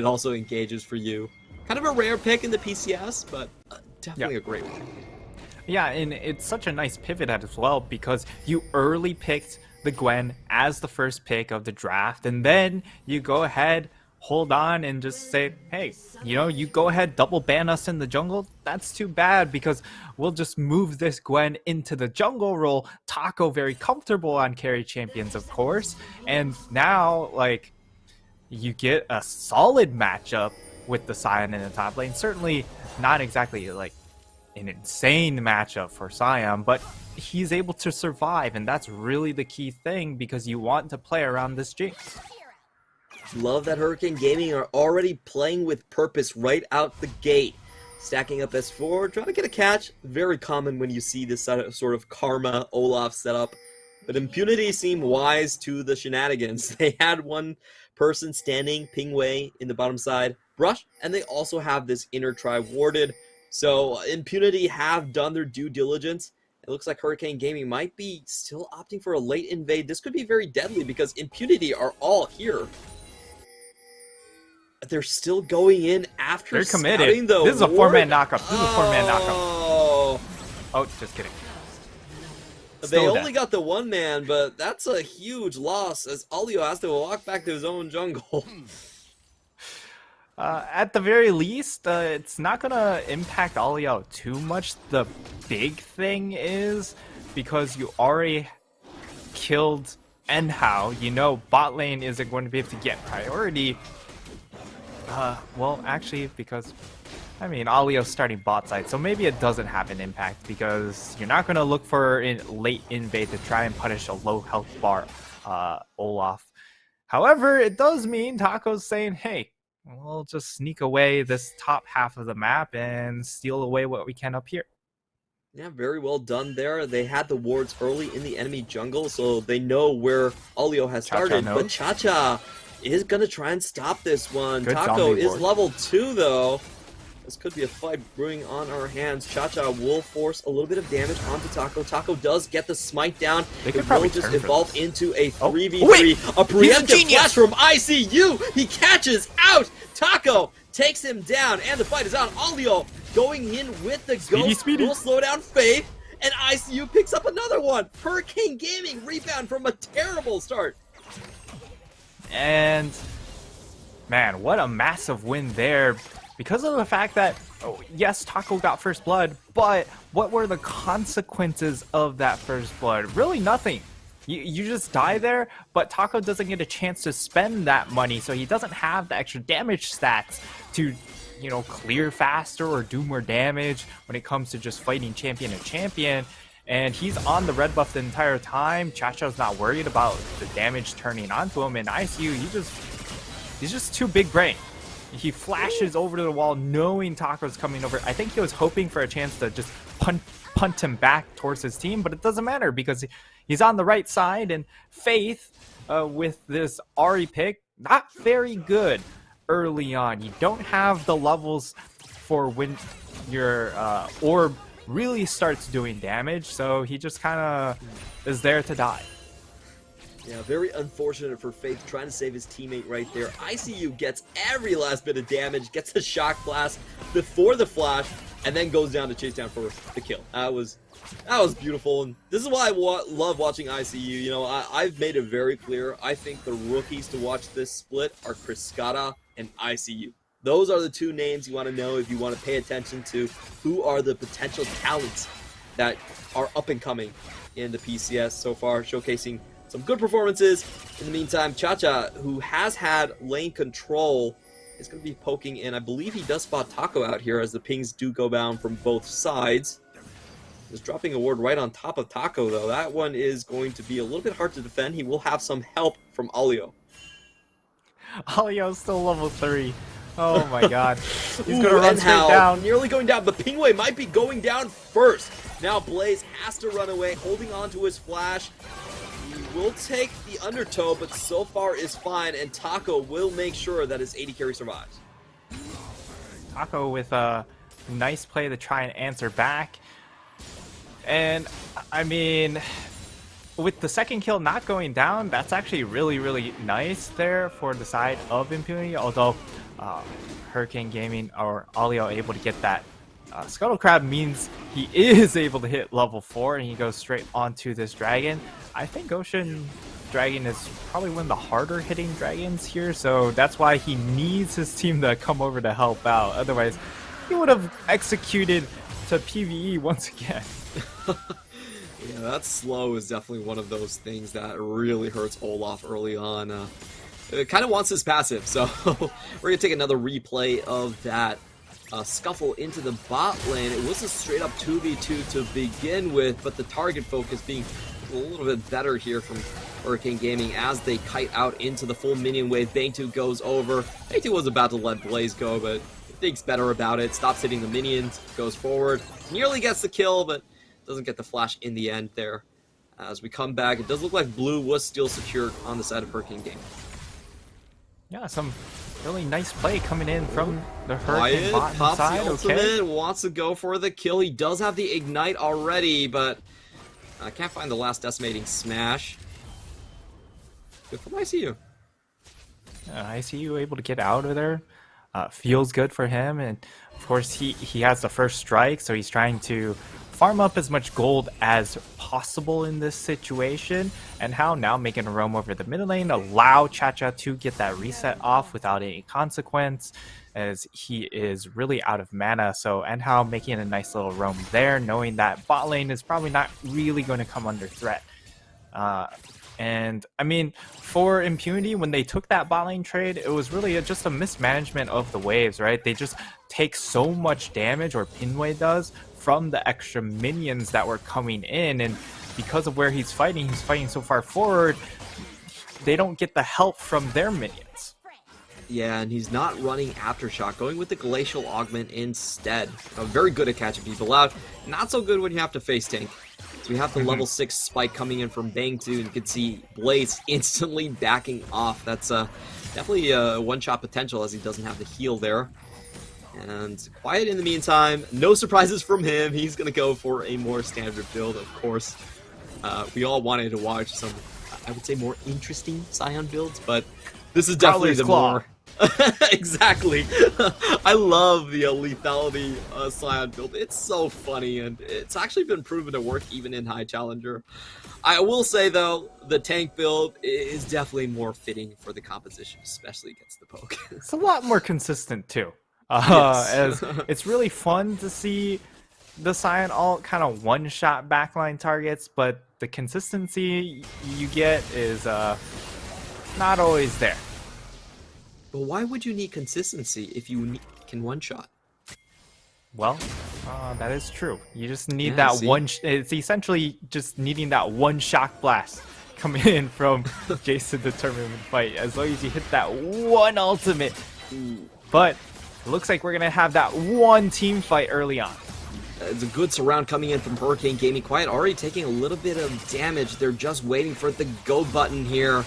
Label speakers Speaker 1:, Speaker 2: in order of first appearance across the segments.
Speaker 1: It also engages for you. Kind of a rare pick in the PCS, but definitely a great one.
Speaker 2: Yeah, and it's such a nice pivot as well because you early picked the Gwen as the first pick of the draft, and then you go ahead, hold on, and just say, hey, you go ahead, double ban us in the jungle. That's too bad because we'll just move this Gwen into the jungle role. Taco very comfortable on carry champions, of course, and now, like, you get a solid matchup with the Sion in the top lane. Certainly not exactly like an insane matchup for Sion, but he's able to survive, and that's really the key thing because you want to play around this Jinx.
Speaker 1: Love that Hurricane Gaming are already playing with purpose right out the gate. Stacking up S4, trying to get a catch. Very common when you see this sort of Karma Olaf setup. But Impunity seem wise to the shenanigans. They had one person standing Pingway in the bottom side brush, and they also have this inner tribe warded. So Impunity have done their due diligence. It looks like Hurricane Gaming might be still opting for a late invade. This could be very deadly because Impunity are all here. They're still going in after
Speaker 2: They're committed.
Speaker 1: scouting the
Speaker 2: This is a
Speaker 1: ward.
Speaker 2: four-man knockup. This is a four-man knockup.
Speaker 1: Oh,
Speaker 2: Just kidding.
Speaker 1: they only got the one man, but that's a huge loss as Alio has to walk back to his own jungle.
Speaker 2: At the very least, it's not going to impact Alio too much. The big thing is, because you already killed Enhao, bot lane isn't going to be able to get priority. Well, actually, because, Alio's starting bot side, so maybe it doesn't have an impact because you're not going to look for a late invade to try and punish a low health bar Olaf. However, it does mean Taco's saying, hey, we'll just sneak away this top half of the map and steal away what we can up here.
Speaker 1: Yeah, very well done there. They had the wards early in the enemy jungle, so they know where Alio has started. But Cha-Cha is going to try and stop this one.
Speaker 2: Good
Speaker 1: Taco is
Speaker 2: board.
Speaker 1: level 2, though. This could be a fight brewing on our hands. Cha-Cha will force a little bit of damage onto Taco. Taco does get the smite down.
Speaker 2: They could
Speaker 1: it
Speaker 2: probably
Speaker 1: will just
Speaker 2: turn
Speaker 1: evolve into a 3v3.
Speaker 2: wait!
Speaker 1: A preemptive flash from ICU. He catches out. Taco takes him down, and the fight is on. Alio going in with the ghost. Will slow down Faith, and ICU picks up another one. Hurricane Gaming rebound from a terrible start.
Speaker 2: And man, what a massive win there because of the fact that, yes, Taco got first blood, but what were the consequences of that first blood? Really nothing. You just die there, but Taco doesn't get a chance to spend that money, so he doesn't have the extra damage stats to, clear faster or do more damage when it comes to just fighting champion to champion. And he's on the red buff the entire time. Cha-Cha's not worried about the damage turning onto him. And ICU, he's just too big brain. He flashes over to the wall knowing Taco's coming over. I think he was hoping for a chance to just punt him back towards his team, but it doesn't matter because he's on the right side. And Faith, with this Ahri pick, not very good early on. You don't have the levels for when your orb really starts doing damage, so he just kind of is there to die.
Speaker 1: Yeah, very unfortunate for Faith trying to save his teammate right there. ICU gets every last bit of damage, gets a shock blast before the flash, and then goes down to chase down for the kill. That was beautiful, and this is why I love watching ICU. I've made it very clear. I think the rookies to watch this split are Criscata and ICU. Those are the two names you want to know if you want to pay attention to who are the potential talents that are up and coming in the PCS so far, showcasing some good performances. In the meantime, Cha-Cha, who has had lane control, is going to be poking in. I believe he does spot Taco out here as the pings do go down from both sides. He's dropping a ward right on top of Taco, though. That one is going to be a little bit hard to defend. He will have some help from Alio.
Speaker 2: Alio's still level 3. Oh my god. He's going to run straight down.
Speaker 1: Nearly going down, but Pingway might be going down first. Now Blaze has to run away, holding on to his flash. He will take the undertow, but so far is fine, and Taco will make sure that his AD carry survives.
Speaker 2: Taco with a nice play to try and answer back. And, with the second kill not going down, that's actually really, really nice there for the side of Impunity. Although, Hurricane Gaming or Olio able to get that Scuttle Crab means he is able to hit level 4 and he goes straight onto this dragon. I think Ocean Dragon is probably one of the harder hitting dragons here, so that's why he needs his team to come over to help out. Otherwise, he would have executed to PvE once again.
Speaker 1: Yeah, that slow is definitely one of those things that really hurts Olaf early on. It kind of wants his passive, so we're going to take another replay of that scuffle into the bot lane. It was a straight up 2v2 to begin with, but the target focus being a little bit better here from Hurricane Gaming as they kite out into the full minion wave. Bang2 goes over. Bang2 was about to let Blaze go, but thinks better about it. Stops hitting the minions, goes forward, nearly gets the kill, but doesn't get the flash in the end there. As we come back, it does look like blue was still secured on the side of Hurricane Gaming.
Speaker 2: Yeah, some really nice play coming in from the Hurricane bot
Speaker 1: pops
Speaker 2: side.
Speaker 1: the ultimate,
Speaker 2: Okay,
Speaker 1: wants to go for the kill. He does have the ignite already, but I can't find the last decimating smash. Good from ICU.
Speaker 2: ICU able to get out of there. Feels good for him, and of course he has the first strike, so he's trying to farm up as much gold as possible in this situation. And how now making a roam over the mid lane, allow Cha-Cha to get that reset off without any consequence, as he is really out of mana. So and how making a nice little roam there, knowing that bot lane is probably not really going to come under threat. And I mean, for Impunity, when they took that bot lane trade, it was really just a mismanagement of the waves, right? They just take so much damage, or Pinway does, from the extra minions that were coming in, and because of where he's fighting so far forward, they don't get the help from their minions.
Speaker 1: Yeah, and he's not running Aftershock, going with the Glacial Augment instead. Very good at catching people out, not so good when you have to face tank. So we have the level 6 spike coming in from Bang2, and you can see Blaze instantly backing off. That's definitely a one-shot potential, as he doesn't have the heal there. And Quiet in the meantime, no surprises from him. He's going to go for a more standard build, of course. We all wanted to watch some, I would say, more interesting Scion builds, but this is definitely the more... Exactly. I love the lethality Scion build. It's so funny, and it's actually been proven to work even in High Challenger. I will say, though, the tank build is definitely more fitting for the composition, especially against the poke.
Speaker 2: It's a lot more consistent, too.
Speaker 1: Yes.
Speaker 2: As it's really fun to see the Scion all kind of one-shot backline targets, but the consistency you get is not always there.
Speaker 1: But why would you need consistency if you can one-shot?
Speaker 2: Well, that is true. You just need that one. It's essentially just needing that one shock blast coming in from Jason to determine the fight. As long as you hit that one ultimate. But it looks like we're going to have that one team fight early on.
Speaker 1: It's a good surround coming in from Hurricane Gaming. Quiet already taking a little bit of damage. They're just waiting for the go button here.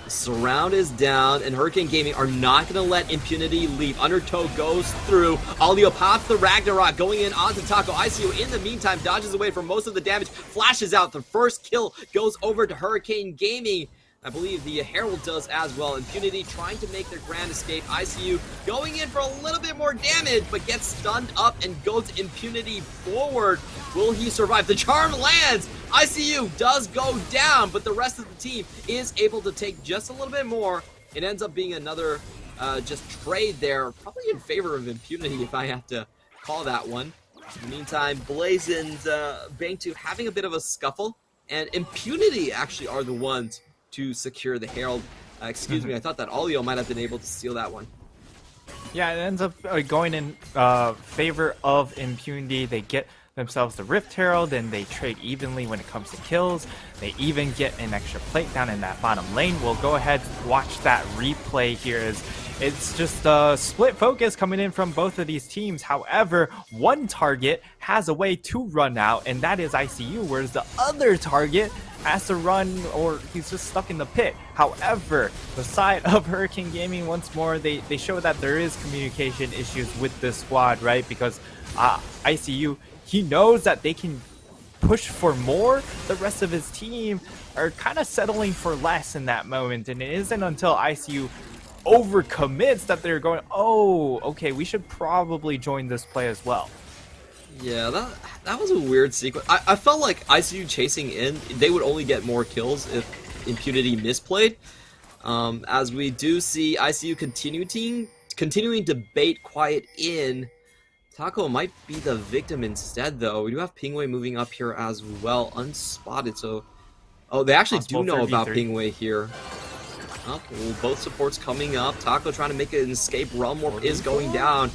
Speaker 1: The surround is down, and Hurricane Gaming are not going to let Impunity leave. Undertow goes through. Alio pops the Ragnarok, going in onto Taco. ICU in the meantime dodges away from most of the damage. Flashes out. The first kill goes over to Hurricane Gaming. I believe the Herald does as well. Impunity trying to make their grand escape. ICU going in for a little bit more damage, but gets stunned up and goes Impunity forward. Will he survive? The charm lands. ICU does go down, but the rest of the team is able to take just a little bit more. It ends up being another just trade there, probably in favor of Impunity if I have to call that one. In the meantime, Blaze and Bang2 having a bit of a scuffle, and Impunity actually are the ones to secure the Herald. Excuse me, I thought that Olio might have been able to steal that one.
Speaker 2: Yeah, it ends up going in favor of Impunity. They get themselves the Rift Herald, and they trade evenly when it comes to kills. They even get an extra plate down in that bottom lane. We'll go ahead and watch that replay here. As it's just a split focus coming in from both of these teams. However, one target has a way to run out, and that is ICU, whereas the other target has to run, or he's just stuck in the pit. However, the side of Hurricane Gaming, once more, they show that there is communication issues with this squad, right? Because ICU, he knows that they can push for more. The rest of his team are kind of settling for less in that moment, and it isn't until ICU overcommits that they're going, oh, okay, we should probably join this play as well.
Speaker 1: Yeah, that was a weird sequence. I felt like ICU chasing in, they would only get more kills if Impunity misplayed. As we do see ICU continuing to bait Quiet in. Taco might be the victim instead, though. We do have Pingwei moving up here as well, unspotted. So, oh, they actually do know about Pingwei here. Oh, well, both supports coming up. Taco trying to make an escape. Realm Warp is going down.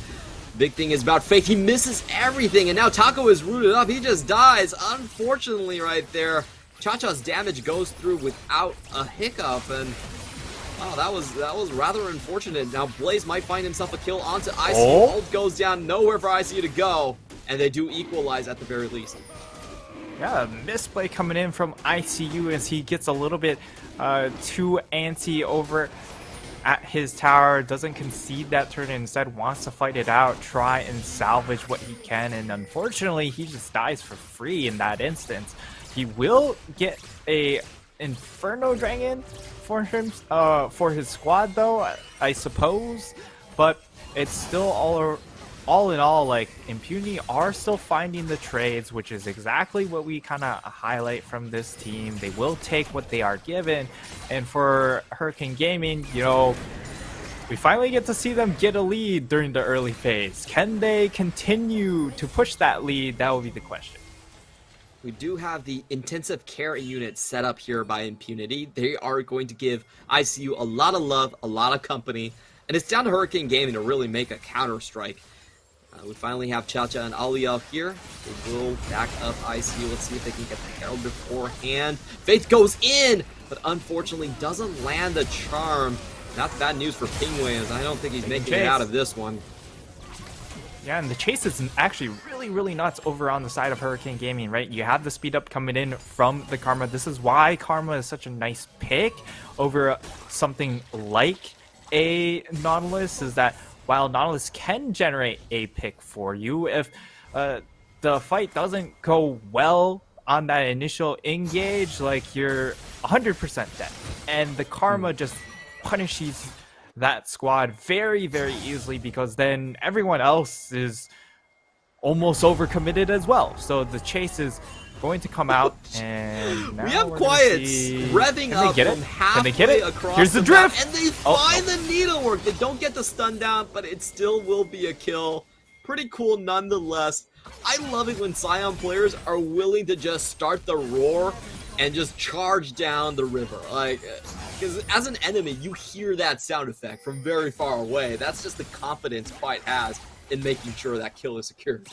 Speaker 1: Big thing is about Faith. He misses everything, and now Taco is rooted up. He just dies, unfortunately, right there. Cha-Cha's damage goes through without a hiccup, and wow, that was rather unfortunate. Now Blaze might find himself a kill onto ICU. Ult goes down, nowhere for ICU to go, and they do equalize at the very least.
Speaker 2: Yeah, misplay coming in from ICU as he gets a little bit too antsy over at his tower, doesn't concede that turn, and instead wants to fight it out, try and salvage what he can, and unfortunately he just dies for free in that instance. He will get a Inferno Dragon for him, for his squad though, I suppose, but it's still all in all, like, Impunity are still finding the trades, which is exactly what we kind of highlight from this team. They will take what they are given, and for Hurricane Gaming, you know, we finally get to see them get a lead during the early phase. Can they continue to push that lead? That will be the question.
Speaker 1: We do have the intensive care unit set up here by Impunity. They are going to give ICU a lot of love, a lot of company, and it's down to Hurricane Gaming to really make a counter-strike. We finally have Cha-Cha and Aliyah here. They will back up ICU. Let's see if they can get the Herald beforehand. Faith goes in, but unfortunately doesn't land the charm. That's bad news for Pingwei, as I don't think he's making it out of this one.
Speaker 2: Yeah, and the chase is actually really nuts over on the side of Hurricane Gaming, right? You have the speed up coming in from the Karma. This is why Karma is such a nice pick over something like a Nautilus, is that while Nautilus can generate a pick for you, if the fight doesn't go well on that initial engage, like, you're 100% dead. And the Karma just punishes that squad very easily, because then everyone else is almost overcommitted as well. So the chase is going to come out, and now
Speaker 1: we have Quiets revving up from halfway across.
Speaker 2: Here's the drift,
Speaker 1: map, and they find the needlework. They don't get the stun down, but it still will be a kill. Pretty cool nonetheless. I love it when Scion players are willing to just start the roar and just charge down the river. Like, because as an enemy, you hear that sound effect from very far away. That's just the confidence Quiet has in making sure that kill is secured.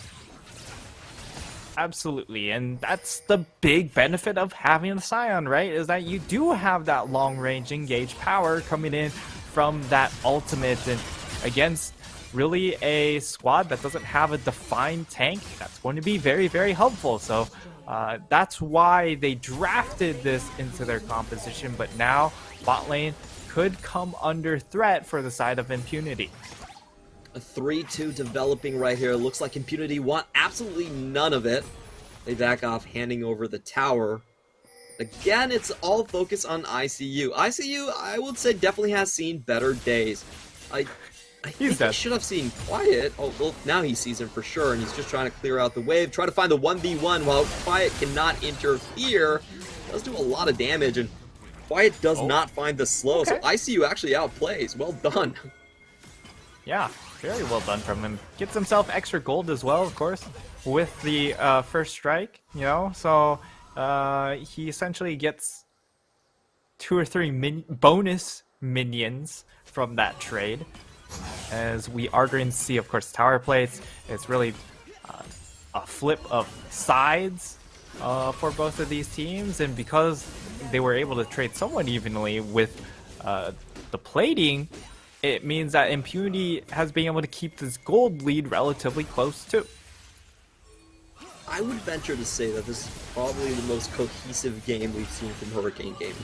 Speaker 2: Absolutely, and that's the big benefit of having a Scion, right? Is that you do have that long-range engage power coming in from that ultimate, and against really a squad that doesn't have a defined tank, that's going to be very helpful. So that's why they drafted this into their composition, but now bot lane could come under threat for the side of Impunity.
Speaker 1: A 3-2 developing right here. Looks like Impunity want absolutely none of it. They back off, handing over the tower. Again, it's all focused on ICU. ICU, I would say, definitely has seen better days. I think he should have seen Quiet. Oh, well, now he sees him for sure, and he's just trying to clear out the wave, try to find the 1v1 while Quiet cannot interfere. Does do a lot of damage, and Quiet does not find the slow, so ICU actually outplays. Well done.
Speaker 2: Yeah, very well done from him. Gets himself extra gold as well, of course, with the first strike, you know, so he essentially gets 2 or 3 bonus minions from that trade. As we are going to see, of course, tower plates. It's really a flip of sides for both of these teams, and because they were able to trade somewhat evenly with the plating, it means that Impunity has been able to keep this gold lead relatively close too.
Speaker 1: I would venture to say that this is probably the most cohesive game we've seen from Hurricane Gaming.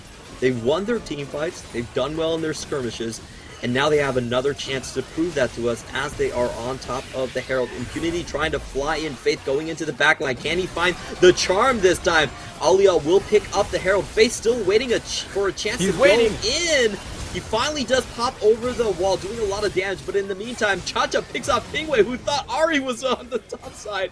Speaker 1: They've won their team fights, they've done well in their skirmishes, and now they have another chance to prove that to us as they are on top of the Herald. Impunity trying to fly in, Faith going into the back line. Can he find the charm this time? Aliyah will pick up the Herald. Faith still waiting for a chance to go in. He finally does pop over the wall, doing a lot of damage, but in the meantime, Cha-Cha picks off Pingwei, who thought Ari was on the top side.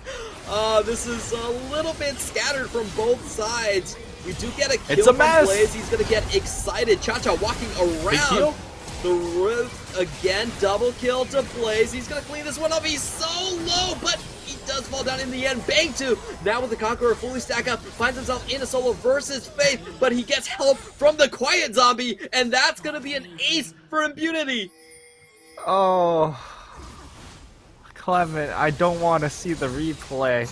Speaker 1: This is a little bit scattered from both sides. We do get a kill from Blaze. He's going to get excited. Cha-Cha walking around the roof again. Double kill to Blaze. He's going to clean this one up. He's so low, but he does fall down in the end. Bang2, now with the Conqueror fully stacked up, finds himself in a solo versus Faith, but he gets help from the Quiet Zombie, and that's going to be an ace for Impunity.
Speaker 2: Oh, Clement, I don't want to see the replay.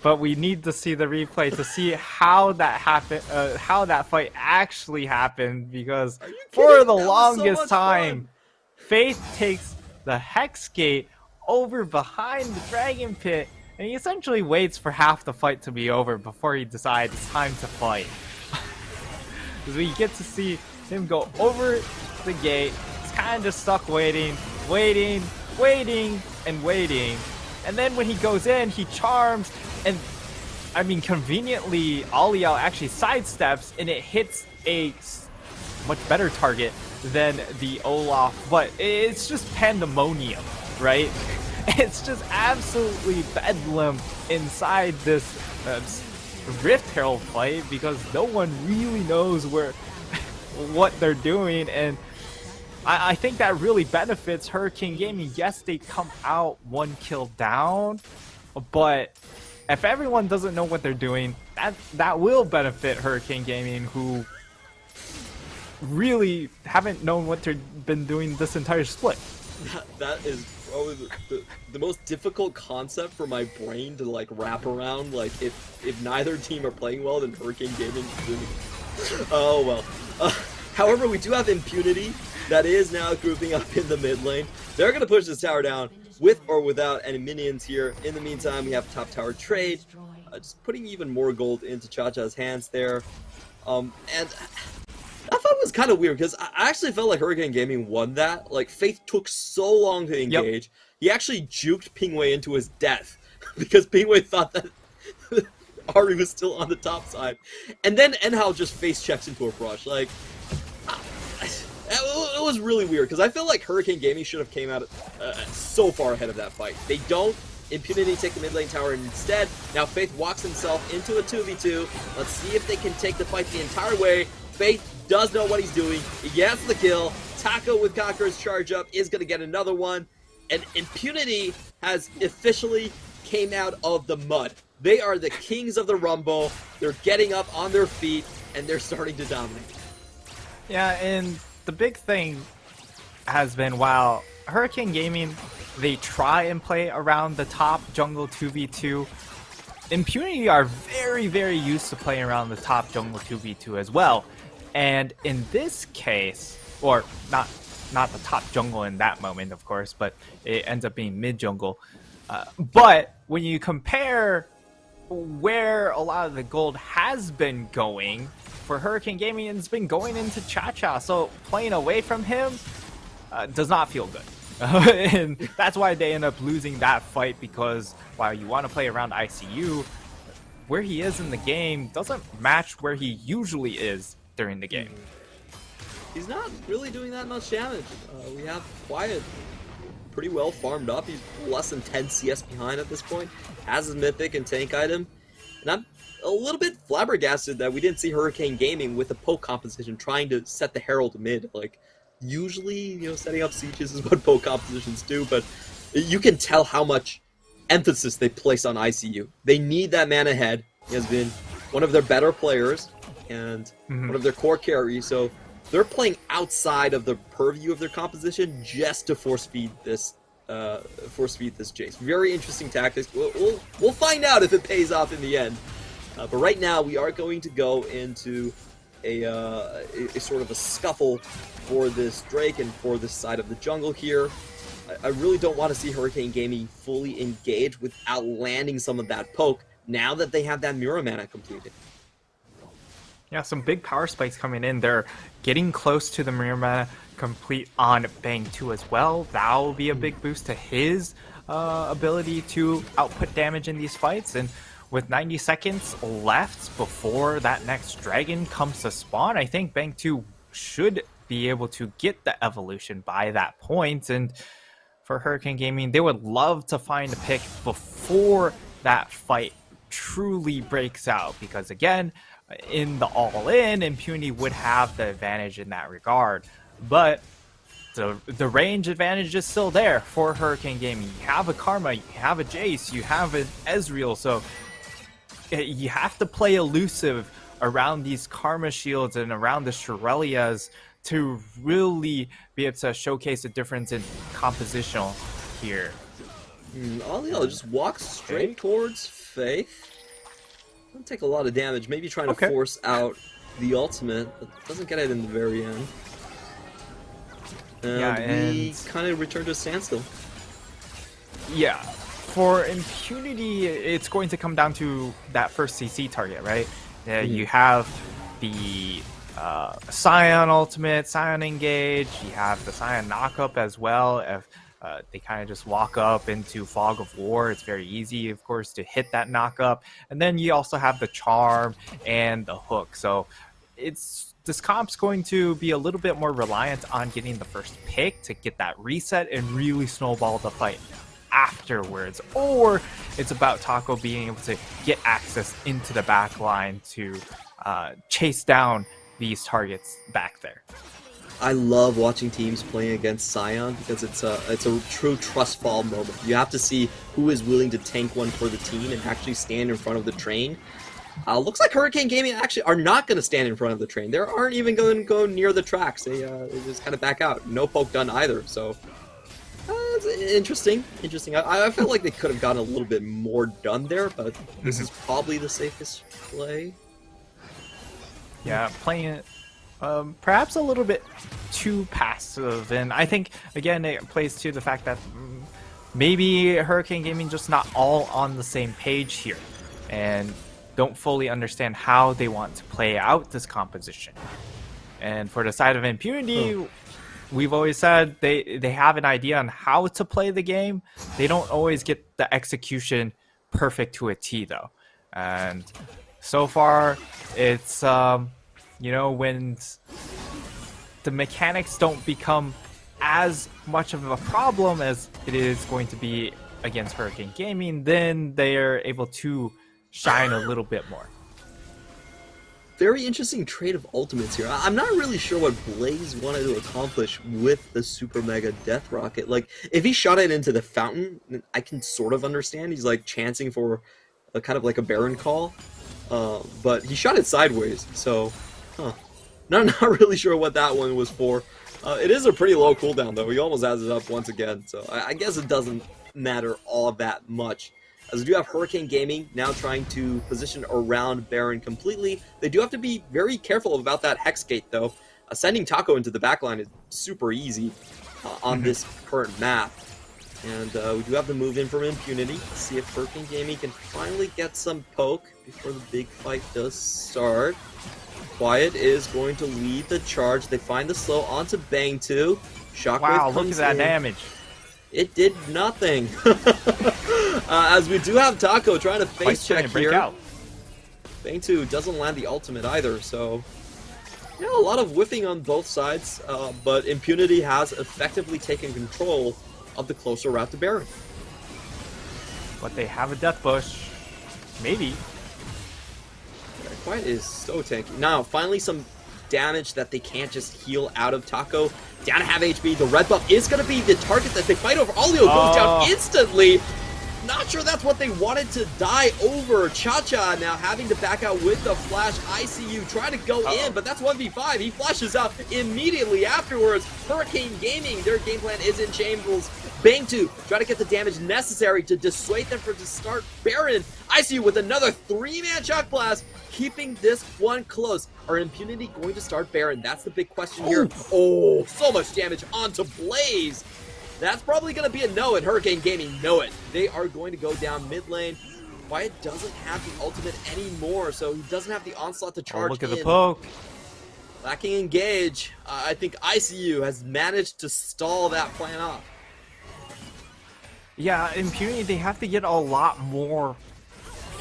Speaker 2: But we need to see the replay to see how that happened, how that fight actually happened, because for the longest time, Faith takes the Hex Gate over behind the Dragon Pit, and he essentially waits for half the fight to be over before he decides it's time to fight. Because we get to see him go over the gate, he's kind of just stuck waiting, and then when he goes in, he charms, and I mean, conveniently, Aliel actually sidesteps, and it hits a much better target than the Olaf, but it's just pandemonium, right? It's just absolutely bedlam inside this Rift Herald fight, because no one really knows what they're doing, and I think that really benefits Hurricane Gaming. Yes, they come out 1 kill down, but if everyone doesn't know what they're doing, that will benefit Hurricane Gaming, who really haven't known what they've been doing this entire split.
Speaker 1: That is probably the most difficult concept for my brain to like wrap around. Like if neither team are playing well, then Hurricane Gaming is doing. Oh well. However, we do have Impunity that is now grouping up in the mid lane. They're going to push this tower down with or without any minions here. In the meantime, we have top tower trade, just putting even more gold into Cha-Cha's hands there. And I thought it was kind of weird, because I actually felt like Hurricane Gaming won that. Like, Faith took so long to engage. Yep. He actually juked Pingwei into his death, because Pingwei thought that Ari was still on the top side. And then Enhao just face checks into a brush. Like, it was really weird, because I feel like Hurricane Gaming should have came out so far ahead of that fight. They don't. Impunity take the mid lane tower instead. Now Faith walks himself into a 2v2. Let's see if they can take the fight the entire way. Faith does know what he's doing. He gets the kill. Taco with Conqueror's charge up is going to get another one. And Impunity has officially came out of the mud. They are the kings of the Rumble. They're getting up on their feet, and they're starting to dominate.
Speaker 2: Yeah, and the big thing has been, while Hurricane Gaming, they try and play around the top jungle 2v2, Impunity are very, very used to playing around the top jungle 2v2 as well. And in this case, or not the top jungle in that moment, of course, but it ends up being mid jungle. But when you compare where a lot of the gold has been going, for Hurricane Gaming, it's been going into Cha-Cha, so playing away from him does not feel good. And that's why they end up losing that fight, because while you want to play around ICU, where he is in the game doesn't match where he usually is during the game.
Speaker 1: He's not really doing that much damage. We have Quiet pretty well farmed up. He's less than 10 CS behind at this point. Has his mythic and tank item. And I'm a little bit flabbergasted that we didn't see Hurricane Gaming with a poke composition trying to set the Herald mid. Like, usually, you know, setting up sieges is what poke compositions do, but you can tell how much emphasis they place on ICU. They need that man ahead. He has been one of their better players and one of their core carries, so they're playing outside of the purview of their composition just to force feed this Jace. Very interesting tactics. We'll find out if it pays off in the end. But right now, we are going to go into a sort of a scuffle for this Drake and for this side of the jungle here. I really don't want to see Hurricane Gaming fully engage without landing some of that poke now that they have that Mirror Mana completed.
Speaker 2: Yeah, some big power spikes coming in. They're getting close to the Mirror Mana complete on Bang2 as well. That will be a big boost to his ability to output damage in these fights. And with 90 seconds left before that next dragon comes to spawn, I think Bang2 should be able to get the evolution by that point. And for Hurricane Gaming, they would love to find a pick before that fight truly breaks out, because again, in the all-in, Impunity would have the advantage in that regard. But the range advantage is still there for Hurricane Gaming. You have a Karma, you have a Jace, you have an Ezreal, so you have to play elusive around these Karma shields and around the Shirelias to really be able to showcase a difference in compositional here.
Speaker 1: Alio just walks straight towards Faith. Doesn't take a lot of damage, maybe trying to force out the ultimate, but doesn't get it in the very end. And we kind of return to a standstill.
Speaker 2: Yeah, for Impunity, it's going to come down to that first CC target, right? You have the Scion ultimate, Scion engage, you have the Scion knockup as well. If they kind of just walk up into Fog of War, it's very easy, of course, to hit that knockup. And then you also have the Charm and the Hook. So this comp's going to be a little bit more reliant on getting the first pick to get that reset and really snowball the fight afterwards. Or it's about Taco being able to get access into the back line to chase down these targets back there.
Speaker 1: I love watching teams playing against Scion because it's a true trust fall moment. You have to see who is willing to tank one for the team and actually stand in front of the train. Looks like Hurricane Gaming actually are not going to stand in front of the train. They aren't even going to go near the tracks. They just kind of back out. No poke done either. So it's interesting. I felt like they could have gotten a little bit more done there, but this is probably the safest play.
Speaker 2: Yeah, playing it perhaps a little bit too passive, and I think again it plays to the fact that maybe Hurricane Gaming just not all on the same page here, and don't fully understand how they want to play out this composition. And for the side of Impunity, we've always said they have an idea on how to play the game. They don't always get the execution perfect to a T though. And so far, it's when the mechanics don't become as much of a problem as it is going to be against Hurricane Gaming, then they are able to shine a little bit more.
Speaker 1: Very interesting trade of ultimates here. I'm not really sure what Blaze wanted to accomplish with the Super Mega Death Rocket. Like, if he shot it into the fountain, I can sort of understand. He's like chancing for a kind of like a Baron call. But he shot it sideways, so not really sure what that one was for. It is a pretty low cooldown though. He almost has it up once again, so I guess it doesn't matter all that much. As we do have Hurricane Gaming now trying to position around Baron completely. They do have to be very careful about that Hex Gate though. Sending Taco into the backline is super easy on this current map. And we do have the move in from Impunity. Let's see if Hurricane Gaming can finally get some poke before the big fight does start. Quiet is going to lead the charge. They find the slow onto Bang 2. Shockwave
Speaker 2: wow,
Speaker 1: comes
Speaker 2: look at that
Speaker 1: in.
Speaker 2: damage.
Speaker 1: It did nothing. As we do have Taco trying to face check here.
Speaker 2: Out.
Speaker 1: Bang 2 doesn't land the ultimate either, so yeah, a lot of whiffing on both sides, but Impunity has effectively taken control of the closer route to Baron.
Speaker 2: But they have a death bush. Maybe.
Speaker 1: Quiet is so tanky. Now, finally some damage that they can't just heal out of Taco. Down to half HP. The red buff is going to be the target that they fight over. Alio goes down instantly. Not sure that's what they wanted to die over. Cha-Cha now having to back out with the flash. ICU trying to go in, but that's 1v5. He flashes out immediately afterwards. Hurricane Gaming, their game plan is in shambles. Bang 2 try to get the damage necessary to dissuade them from to start Baron. ICU with another 3-man shock blast, keeping this one close. Are Impunity going to start Baron? That's the big question here. Oh, so much damage onto Blaze. That's probably going to be a no, and Hurricane Gaming know it. They are going to go down mid lane. Quiet doesn't have the ultimate anymore, so he doesn't have the onslaught to charge in.
Speaker 2: Look at the poke.
Speaker 1: Lacking engage. I think ICU has managed to stall that plan off.
Speaker 2: Yeah, Impunity, they have to get a lot more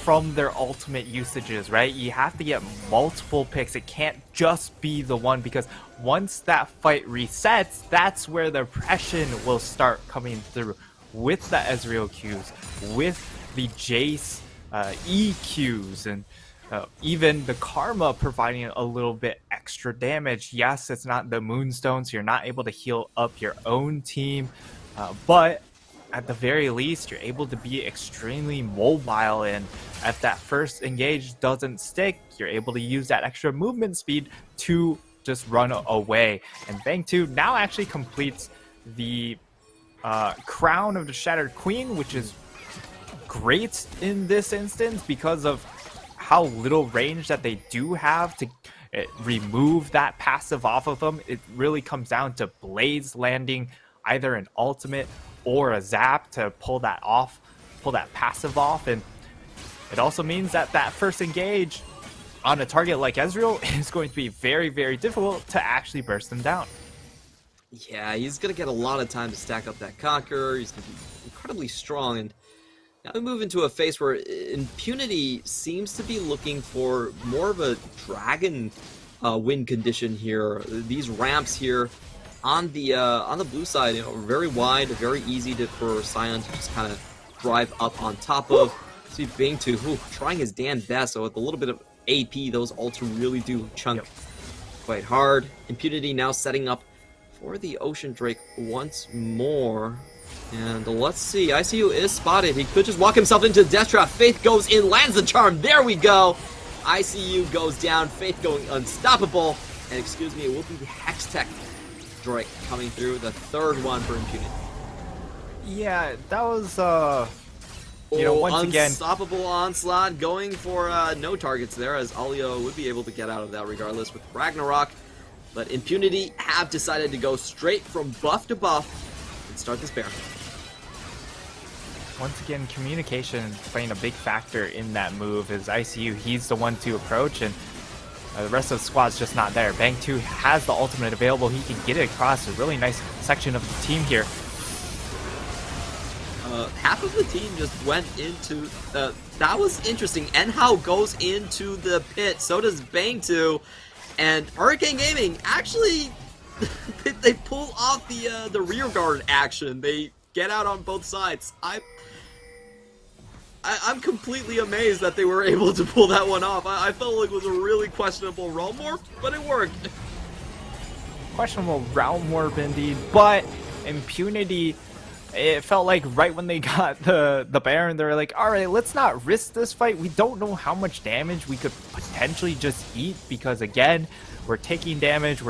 Speaker 2: from their ultimate usages, right? You have to get multiple picks. It can't just be the one, because once that fight resets, that's where the oppression will start coming through with the Ezreal Qs, with the Jace EQs, and even the Karma providing a little bit extra damage. Yes, it's not the Moonstone, so you're not able to heal up your own team, but at the very least, you're able to be extremely mobile, and if that first engage doesn't stick, you're able to use that extra movement speed to just run away. And Bang 2 now actually completes the Crown of the Shattered Queen, which is great in this instance because of how little range that they do have to remove that passive off of them. It really comes down to Blaze landing either an ultimate or a zap to pull that off, pull that passive off. And it also means that that first engage on a target like Ezreal is going to be very, very difficult to actually burst them down.
Speaker 1: Yeah, he's going to get a lot of time to stack up that Conqueror. He's going to be incredibly strong. And now we move into a phase where Impunity seems to be looking for more of a dragon win condition here. These ramps here on the blue side, you know, very wide, very easy for Sion to just kind of drive up on top of. See Bang 2 trying his damn best. So with a little bit of AP, those ults really do chunk quite hard. Impunity now setting up for the Ocean Drake once more. And let's see, ICU is spotted. He could just walk himself into the death trap. Faith goes in, lands the charm. There we go. ICU goes down. Faith going unstoppable. And excuse me, it will be the Hextech Drake coming through, the third one for Impunity.
Speaker 2: Yeah, that was you know, once again,
Speaker 1: unstoppable onslaught going for no targets there, as Alio would be able to get out of that regardless with Ragnarok. But Impunity have decided to go straight from buff to buff and start this Baron.
Speaker 2: Once again, communication playing a big factor in that move. Is ICU, he's the one to approach, and the rest of the squad's just not there. Bang 2 has the ultimate available. He can get it across a really nice section of the team here.
Speaker 1: Half of the team just went into... that was interesting. Enhao goes into the pit. So does Bang 2. And Hurricane Gaming actually... they pull off the rear guard action. They get out on both sides. I'm completely amazed that they were able to pull that one off. I felt like it was a really questionable realm warp, but it worked.
Speaker 2: Questionable realm warp indeed, but Impunity, it felt like right when they got the Baron, they were like, alright, let's not risk this fight. We don't know how much damage we could potentially just eat, because again, we're taking damage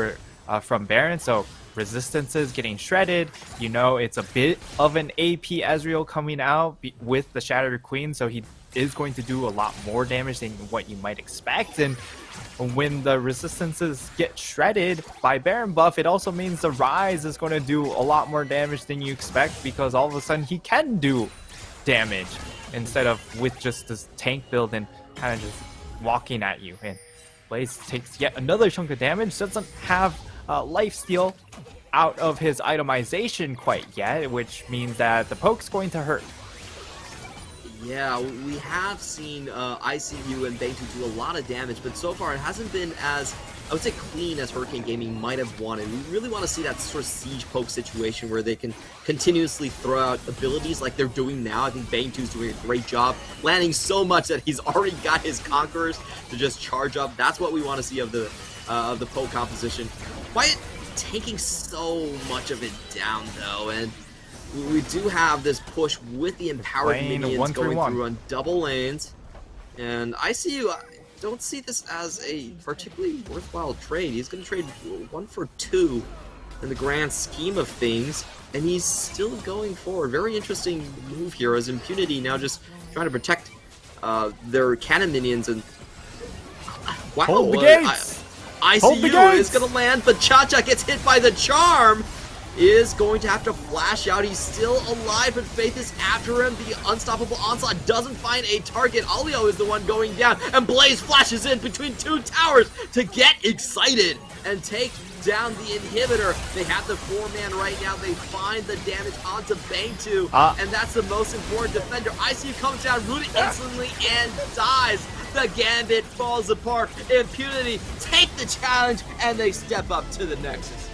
Speaker 2: from Baron, so resistances getting shredded. You know, it's a bit of an AP Ezreal coming out with the Shattered Queen, so he is going to do a lot more damage than what you might expect. And when the resistances get shredded by Baron buff, it also means the Rise is going to do a lot more damage than you expect, because all of a sudden he can do damage instead of with just this tank build and kind of just walking at you. And Blaze takes yet another chunk of damage, doesn't have lifesteal out of his itemization quite yet, which means that the poke's going to hurt.
Speaker 1: Yeah, we have seen ICU and Bang 2 do a lot of damage, but so far it hasn't been as, I would say, clean as Hurricane Gaming might have wanted. We really want to see that sort of siege poke situation where they can continuously throw out abilities like they're doing now. I think Bang 2 is doing a great job, landing so much that he's already got his Conquerors to just charge up. That's what we want to see of the poke composition. Wyatt taking so much of it down though, and we do have this push with the empowered minions going through on double lanes. And ICU, I don't see this as a particularly worthwhile trade. He's going to trade 1 for 2 in the grand scheme of things, and he's still going forward. Very interesting move here as Impunity now just trying to protect their cannon minions. And wow,
Speaker 2: hold the gates!
Speaker 1: ICU is going to land, but Cha-Cha gets hit by the charm. is going to have to flash out. He's still alive, but Faith is after him. The unstoppable onslaught doesn't find a target. Alio is the one going down, and Blaze flashes in between two towers to get excited and take down the inhibitor. They have the 4-man right now. They find the damage onto Bangtu, and that's the most important defender. ICU comes down, rooted instantly, and dies. The Gambit falls apart. Impunity take the challenge, and they step up to the Nexus.